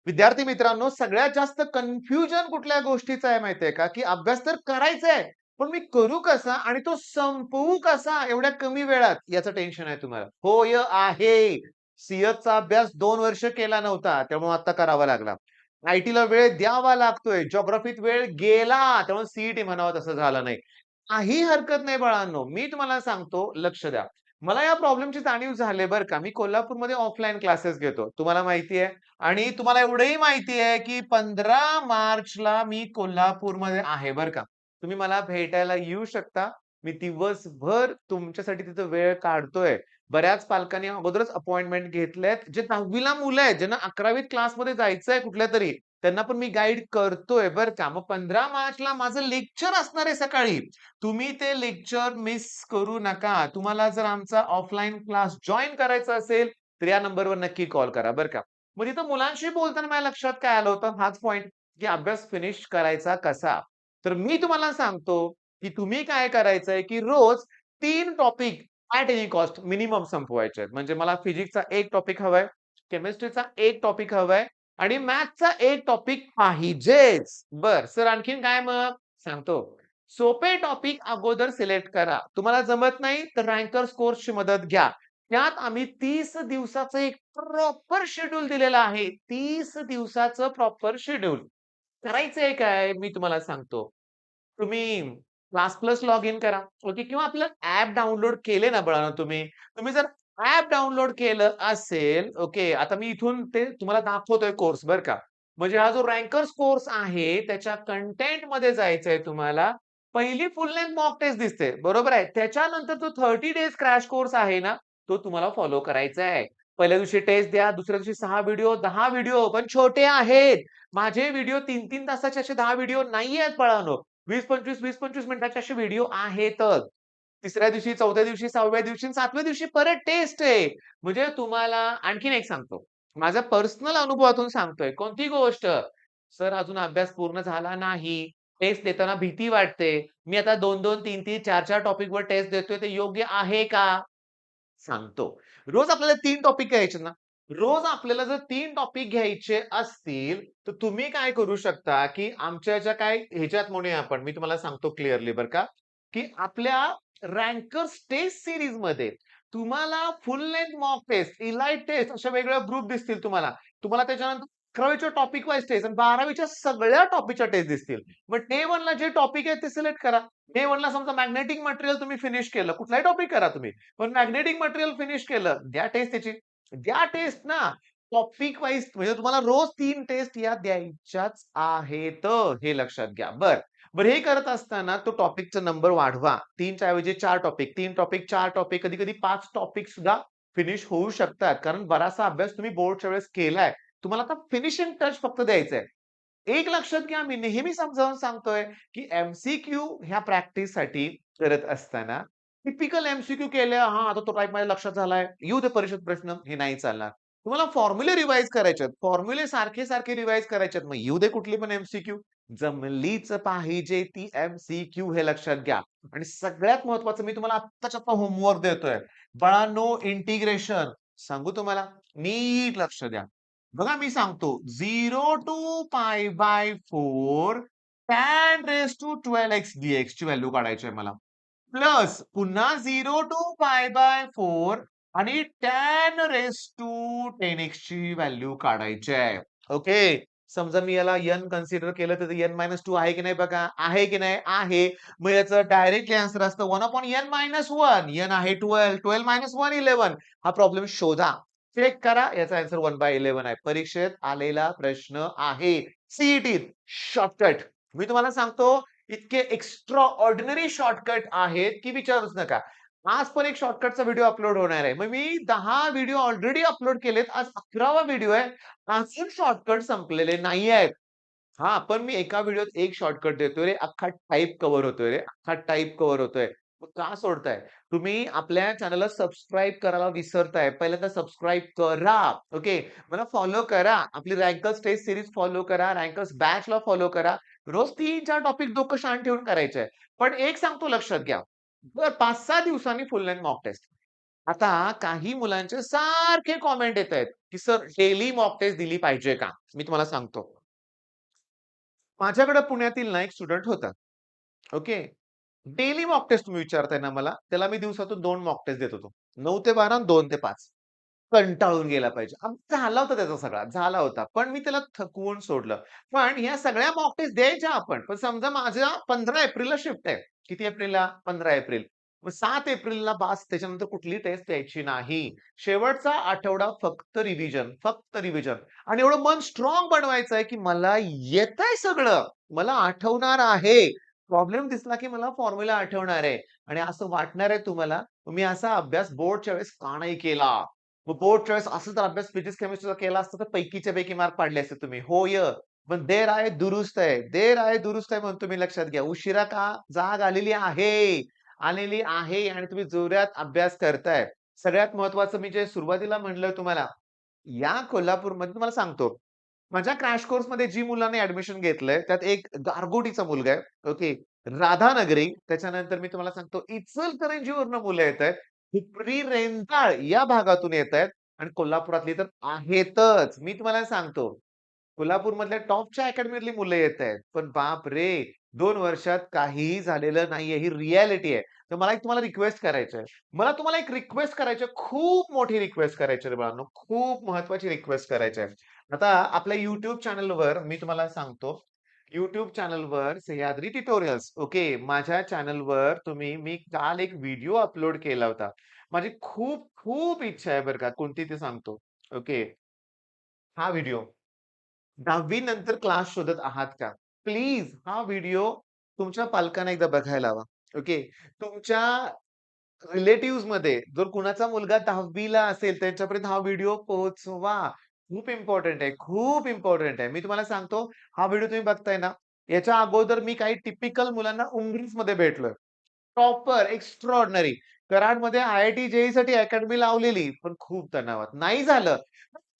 विद्यार्थी मित्रांनो, सगळ्यात जास्त कन्फ्युजन कुठल्या गोष्टीचं आहे माहितीये का? की अभ्यास तर करायचा आहे, पण मी करू कसा आणि तो संपवू कसा एवढ्या कमी वेळात याचं टेन्शन आहे तुम्हाला. होय आहे. सी-एसचा अभ्यास 2 वर्ष केला नव्हता, त्यामुळे आता करावा लागला. आय-टीला वेळ द्यावा लागतोय, जिओग्राफीत वेळ गेला, त्यामुळे सी म्हणावं तसं झालं नाही. काही हरकत नाही बाळांनो. मी तुम्हाला सांगतो, लक्ष द्या. मला या प्रॉब्लेमची जाणीव झाली बरं का. मी कोल्हापूरमध्ये ऑफलाईन क्लासेस घेतो. तुम्हाला माहिती आहे आणि तुम्हाला एवढंही माहिती आहे, की 15 मार्चला मी कोल्हापूरमध्ये आहे बरं का. तुम्ही मला भेटायला येऊ शकता. मी दिवसभर तुमच्यासाठी तिथं वेळ काढतोय. बऱ्याच पालकांनी अगोदरच अपॉइंटमेंट घेतल्यात. जे 10वी मुलं आहेत, ज्यांना 11वीत क्लासमध्ये जायचंय कुठल्यातरी, त्यांना पण मी गाईड करतोय बरं का. मग 15 मार्चला माझं लेक्चर असणार आहे सकाळी. तुम्ही ते लेक्चर मिस करू नका. तुम्हाला जर आमचा ऑफलाईन क्लास जॉइन करायचा असेल, तर या नंबरवर नक्की कॉल करा बरं का. मग तिथं मुलांशी बोलताना माझ्या लक्षात काय आलं होतं, हाच पॉइंट, की अभ्यास फिनिश करायचा कसा? तर मी तुम्हाला सांगतो, की तुम्ही काय करायचंय, की रोज 3 topic at any cost minimum संपवायचे आहेत. म्हणजे मला फिजिक्सचा 1 टॉपिक हवाय, केमिस्ट्रीचा 1 टॉपिक हवाय आणि मॅथ्सचा 1 टॉपिक पाहिजेच. बरं, सर आणखीन काय मग? सांगतो. सोपे टॉपिक अगोदर सिलेक्ट करा. तुम्हाला जमत नाही तर रँकर्स कोर्सची मदत घ्या. त्यात आम्ही 30 दिवसाचं एक प्रॉपर शेड्यूल दिलेलं आहे. 30 दिवसाचं प्रॉपर शेड्यूल. करायचंय काय? मी तुम्हाला सांगतो. तुम्ही क्लास प्लस लॉग इन करा. ओके. किंवा आपलं ॲप डाउनलोड केले ना बाळांनो तुम्ही. तुम्ही जर ॲप डाउनलोड केलं असेल, ओके. आता मी इथून ते तुम्हाला दाखवतोय कोर्स बरं का. म्हणजे हा जो रँकर्स कोर्स आहे त्याच्या कंटेंटमध्ये जायचंय तुम्हाला. पहिली फुल लेंग्थ मॉक टेस्ट दिसते. बरोबर आहे. त्याच्यानंतर तो 30 डेज क्रॅश कोर्स आहे ना, तो तुम्हाला फॉलो करायचा आहे. पहिल्या दिवशी टेस्ट द्या, दुसऱ्या दिवशी 6 व्हिडिओ, 10 व्हिडिओ पण छोटे आहेत. माझे व्हिडिओ 3-3 तासाचे असे 10 व्हिडिओ नाहीयेत बाळांनो. 20-25, 20-25 मिनिटाचे असे व्हिडिओ आहेतच. तिसऱ्या दिवशी, चौथ्या दिवशी, 6व्या दिवशी आणि 7व्या दिवशी परत टेस्ट आहे. म्हणजे तुम्हाला आणखीन एक सांगतो. माझ्या पर्सनल अनुभवातून सांगतोय. कोणती गोष्ट? सर अजून अभ्यास पूर्ण झाला नाही. टेस्ट देताना भीती वाटते. मी आता 2-2, 3-3, 4-4 टॉपिकवर टेस्ट देतोय ते योग्य आहे का? सांगतो. रोज आपल्याला 3 टॉपिक घ्यायचे ना. रोज आपल्याला जर 3 टॉपिक घ्यायचे असतील, तर तुम्ही काय करू शकता, की आमच्या ज्या काय ह्याच्यात म्हणूया आपण, मी तुम्हाला सांगतो क्लिअरली बरं का, की आपल्या रँकर्स टेस्ट सीरीजमध्ये तुम्हाला full length mock test, elite test अशा वेगवेगळ्या ग्रुप दिसतील तुम्हाला. तुम्हाला त्याच्यानंतर 11वीच्या टॉपिक वाईज टेस्ट आणि 12वीच्या सगळ्या टॉपिकच्या टेस्ट दिसतील. मग डे 1ला जे टॉपिक आहेत ते सिलेक्ट करा. डे 1ला समजा मॅग्नेटिक मटेरियल तुम्ही फिनिश केलं. कुठलाही टॉपिक करा तुम्ही. पण मॅग्नेटिक मटेरियल फिनिश केलं, द्या टेस्ट त्याची. द्या टेस्ट ना. टॉपिक वाईज म्हणजे तुम्हाला रोज 3 टेस्ट या द्यायच्याच आहेत. हे लक्षात घ्या. बरं हे करत असताना तो टॉपिकचा नंबर वाढवा. 3 च्या ऐवजी 4 टॉपिक, 3 टॉपिक, 4 टॉपिक, कधी-कधी 5 टॉपिक सुद्धा फिनिश होऊ शकतात. कारण बराचसा अभ्यास तुम्ही बोर्डच्या वेळेस केलाय. तुम्हाला आता फिनिशिंग टच फक्त द्यायचा आहे. एक लक्षात घ्या, मी नेहमी समजावून सांगतोय, की एम-सी-क्यू ह्या प्रॅक्टिससाठी करत असताना टिपिकल एम-सी-क्यू केल्या, हां, आता तो टाइप माझ्या लक्षात झालाय, येऊ दे परीक्षेत प्रश्न, हे नाही चालणार. तुम्हाला फॉर्म्युले रिवाईज करायचे आहेत. फॉर्म्युले सारखे-सारखे रिवाईज करायचे आहेत. मग येऊ दे कुठली पण एम-सी-क्यू. जमलीच पाहिजे ती एम-सी-क्यू हे लक्षात घ्या. आणि सगळ्यात महत्त्वाचं मी तुम्हाला आत्ताच्या आत्ता होमवर्क देतोय. बाळांनो इंटिग्रेशन सांगू तुम्हाला? नीट लक्ष द्या. बघा मी सांगतो 0 to pi by 4 tan raise to 12x dx ची व्हॅल्यू काढायची आहे मला. प्लस पुन्हा 0 टू पाय बाय 4 आणि टॅन रेस टू 10x ची व्हॅल्यू काढायची आहे. ओके. समजा मी याला n कन्सिडर केलं तर n-2 आहे की नाही बघा. आहे की नाही? आहे. मग याचं डायरेक्टली आन्सर असतं 1/n-1. n आहे 12. 12 - 1 11. हा प्रॉब्लेम शोधा. चेक करा. याचा आन्सर 1/11 आहे. परीक्षेत आलेला प्रश्न आहे. सी-ई-टीत शॉर्टकट. मी तुम्हाला सांगतो इतके एक्स्ट्रा ऑर्डिनरी शॉर्टकट आहेत, की विचारूच नका. आज पण एक शॉर्टकटचा व्हिडिओ अपलोड होणार आहे. मग मी 10 व्हिडिओ ऑलरेडी अपलोड केलेत. आज 11वा व्हिडिओ आहे. अजून शॉर्टकट संपलेले नाहीयेत. हां, पण मी एका व्हिडिओत एक शॉर्टकट देतोय रे, अख्खा टाइप कव्हर होतोय रे, अख्खा टाइप कव्हर होतोय. मग का सोडताय? तुम्ही आपल्या चॅनलला सबस्क्राईब करायला विसरताय. पहिल्यांदा सबस्क्राईब करा. ओके. मला फॉलो करा. आपली रँकर्स टेस्ट सीरीज फॉलो करा. रँकर्स बॅचला फॉलो करा. रोज 3-4 टॉपिक डोकं शांत ठेवून करायचे आहे. पण एक सांगतो लक्षात घ्या. दर 5-6 दिवसांनी फुल लेंग्थ मॉक टेस्ट. आता काही मुलांचे सारखे कॉमेंट येतायत, की "सर डेली मॉक टेस्ट दिली पाहिजे का?" मी तुम्हाला सांगतो. माझ्याकडे पुण्यातील ना एक स्टुडंट होता. ओके. डेली मॉक टेस्ट तुम्ही विचारताय ना मला, त्याला मी दिवसातून 2 मॉक टेस्ट देत होतो. 9 ते 12 आणि 2 ते 5. कंटाळून गेला पाहिजे. झाला होता त्याचा सगळा, झाला होता. पण मी त्याला थकवून सोडलं. पण ह्या सगळ्या मॉक टेस्ट द्यायच्या आपण. पण समजा माझ्या 15 एप्रिलला शिफ्ट आहे. किती एप्रिलला? 15 एप्रिल. मग 7 एप्रिलला बास त्याच्यानंतर कुठली टेस्ट द्यायची नाही. शेवटचा आठवडा फक्त रिव्हिजन, फक्त रिव्हिजन. आणि एवढं मन स्ट्राँग बनवायचं आहे, की मला येतंय सगळं. मला आठवणार आहे. प्रॉब्लेम दिसला, की मला फॉर्म्युला आठवणार आहे. आणि असं वाटणार आहे तुम्हाला, मी असा अभ्यास बोर्डच्या वेळेस का नाही केला? मग बोर्डच्या वेळेस असं जर अभ्यास फिजिक्स, केमिस्ट्रीचा केला असता, तर पैकीच्या पैकी मार्क पाडले असते तुम्ही. होय. पण देर आहे दुरुस्त आहे. देर आहे दुरुस्त आहे म्हणून तुम्ही लक्षात घ्या. उशिरा का? जाग आलेली आहे. आलेली आहे आणि तुम्ही जोरात अभ्यास करताय. सगळ्यात महत्त्वाचं मी जे सुरुवातीला म्हटलं तुम्हाला, या कोल्हापूरमध्ये तुम्हाला सांगतो. माझ्या क्रॅश कोर्समध्ये जी मुलांनी ॲडमिशन घेतलंय, त्यात एक गारगोटीचा मुलगा आहे. ओके. राधानगरी, त्याच्यानंतर मी तुम्हाला सांगतो इचलकरंजीवरनं मुलं येतायत. हुपरी, रेंदाळ या भागातून येतायत आणि कोल्हापुरातली तर आहेतच. मी तुम्हाला सांगतो, कोल्हापूरमधल्या टॉपच्या अकॅडमीतली मुलं येतायत. पण बापरे! 2 वर्षात काहीही झालेलं नाहीये. ही रिॲलिटी आहे. तर मला एक तुम्हाला रिक्वेस्ट करायची आहे. मला तुम्हाला एक रिक्वेस्ट करायची आहे. खूप मोठी रिक्वेस्ट करायची आहे रे बाळांनो. खूप महत्त्वाची रिक्वेस्ट करायची आहे. आता आपल्या YouTube चॅनलवर मी तुम्हाला सांगतो. YouTube चॅनलवर सह्याद्री ट्युटोरियल्स ओके. माझ्या चॅनलवर मी काल एक व्हिडिओ अपलोड केला होता. माझी खूप खूप इच्छा आहे बरं का. कोणती ते सांगतो. ओके. हा व्हिडिओ. 10वी नंतर क्लास शोधत आहात का? प्लीज हा व्हिडिओ तुमच्या पालकांना एकदा बघायला हवा. ओके. तुमच्या रिलेटिव्हजमध्ये जर कुणाचा मुलगा 10वी ला असेल, त्यांच्यापर्यंत हा व्हिडिओ पोहोचवा. खूप इम्पोर्टंट आहे, खूप इम्पोर्टंट आहे. मी तुम्हाला सांगतो, हा व्हिडिओ तुम्ही बघताय ना, याच्या अगोदर मी काही टिपिकल मुलांना इंग्लिशमध्ये भेटलोय. Proper extraordinary. कराडमध्ये IIT JEE अकॅडमी लावलेली, पण खूप तणावात. नाही झालं.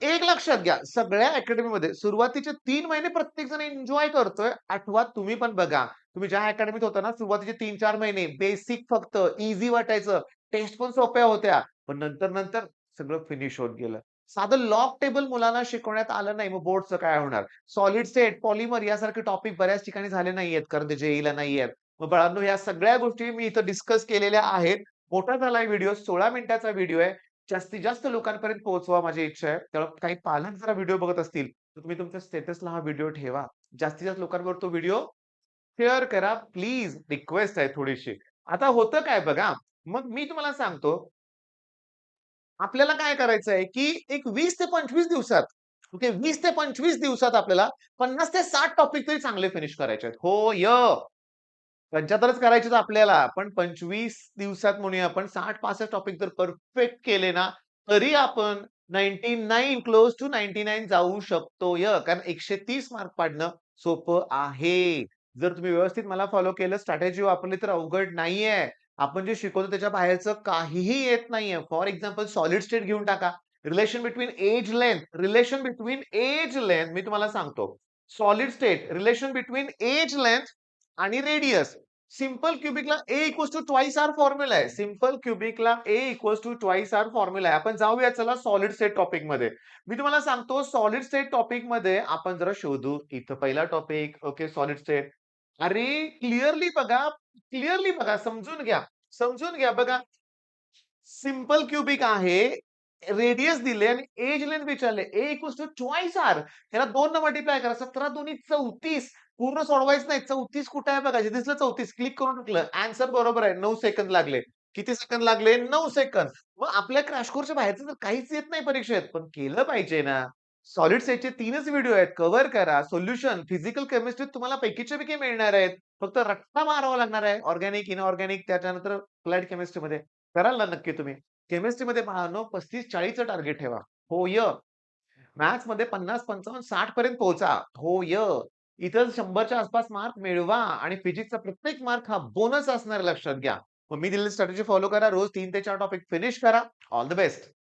एक लक्षात घ्या, सगळ्या अकॅडमीमध्ये सुरुवातीचे 3 महिने प्रत्येक जण एन्जॉय करतोय. आठवा तुम्ही पण बघा. तुम्ही ज्या अकॅडमीत होता ना, सुरुवातीचे 3-4 महिने बेसिक फक्त ईझी वाटायचं. टेस्ट पण सोप्या होत्या. पण नंतर सगळं फिनिश होत गेलं. साधं लॉग टेबल मुलांना शिकवण्यात आलं नाही, मग बोर्डचं काय होणार? सॉलिड स्टेट, पॉलिमर यासारखे टॉपिक बऱ्याच ठिकाणी झाले नाहीयेत, कारण ते JEEला नाहीयेत. मग बाळांनो, ह्या सगळ्या गोष्टी मी इथं डिस्कस केलेल्या आहेत. मोठा झालाय व्हिडिओ, 16 मिनिटाचा व्हिडिओ आहे. जास्तीत जास्त लोकांपर्यंत पोहोचवा माझी इच्छा आहे. त्यामुळे काही पालक जरा व्हिडिओ बघत असतील, तर तुम्ही तुमच्या स्टेटसला हा व्हिडिओ ठेवा. जास्तीत जास्त लोकांबरोबर तो व्हिडिओ शेअर करा. प्लीज रिक्वेस्ट आहे थोडीशी. आता होतं काय बघा, मग मी तुम्हाला सांगतो, आपल्याला काय करायचं आहे, की एक 20 ते 25 दिवसात, ओके 20 ते 25 दिवसात आपल्याला 50 ते 60 टॉपिक तरी चांगले फिनिश करायचे आहेत. होय. 75च करायचेत आपल्याला. पण 25 दिवसात म्हणूया आपण 60-65 टॉपिक जर परफेक्ट केले ना, तरी आपण 99 क्लोज टू 99 जाऊ शकतोय. कारण 130 मार्क पाडणं सोपं आहे. जर तुम्ही व्यवस्थित मला फॉलो केलं, स्ट्रॅटेजी वापरली तर अवघड नाहीये. आपण जे शिकवतो त्याच्या बाहेरचं काहीही येत नाहीये. फॉर एक्झाम्पल सॉलिड स्टेट घेऊन टाका. रिलेशन बिटवीन एज लेंग्थ मी तुम्हाला सांगतो. Solid state, relation between edge length आणि रेडियस. सिंपल क्युबिकला A equals to twice r formula आहे. सिंपल क्युबिकला A equals to twice r formula आहे. आपण जाऊया चला सॉलिड स्टेट टॉपिक मध्ये. मी तुम्हाला सांगतो सॉलिड स्टेट टॉपिक मध्ये आपण जरा शोधू. इथं पहिला टॉपिक ओके सॉलिड स्टेट. अरे क्लिअरली बघा, समजून घ्या. समजून घ्या बघा. सिंपल क्यूबिक आहे. रेडियस दिले आणि एज लेंथ विचारले. A equals to twice R. त्याला 2 ने मल्टिप्लाय करा. 17 दोन्ही 34. पूर्ण सोडवायचं नाही. 34 कुठे आहे बघा. दिसलं 34 क्लिक करून टाकलं. आन्सर बरोबर आहे. 9 सेकंद लागले. किती सेकंद लागले? 9 सेकंद. मग आपल्या क्रॅश कोर्सच्या बाहेरचं तर काहीच येत नाही परीक्षेत. पण केलं पाहिजे ना. सॉलिड स्टेटचे 3च व्हिडिओ आहेत. कव्हर करा. सोल्युशन, फिजिकल केमिस्ट्रीत तुम्हाला पैकीच्या पैकी मिळणार आहेत. फक्त रट्टा मारावा लागणार आहे. ऑर्गॅनिक, इनऑर्गॅनिक त्याच्यानंतर अप्लाइड केमिस्ट्रीमध्ये. कराल ना नक्की तुम्ही. केमिस्ट्रीमध्ये बाळांनो 35-40चं टार्गेट ठेवा. होय. मॅथ्समध्ये 50, 55, 60 पर्यंत पोहोचा. होय. इथं 100च्या आसपास मार्क मिळवा आणि फिजिक्सचा प्रत्येक मार्क हा बोनस असणार लक्षात घ्या. मग मी दिलेली स्ट्रॅटेजी फॉलो करा. रोज 3 ते 4 टॉपिक फिनिश करा. All the best.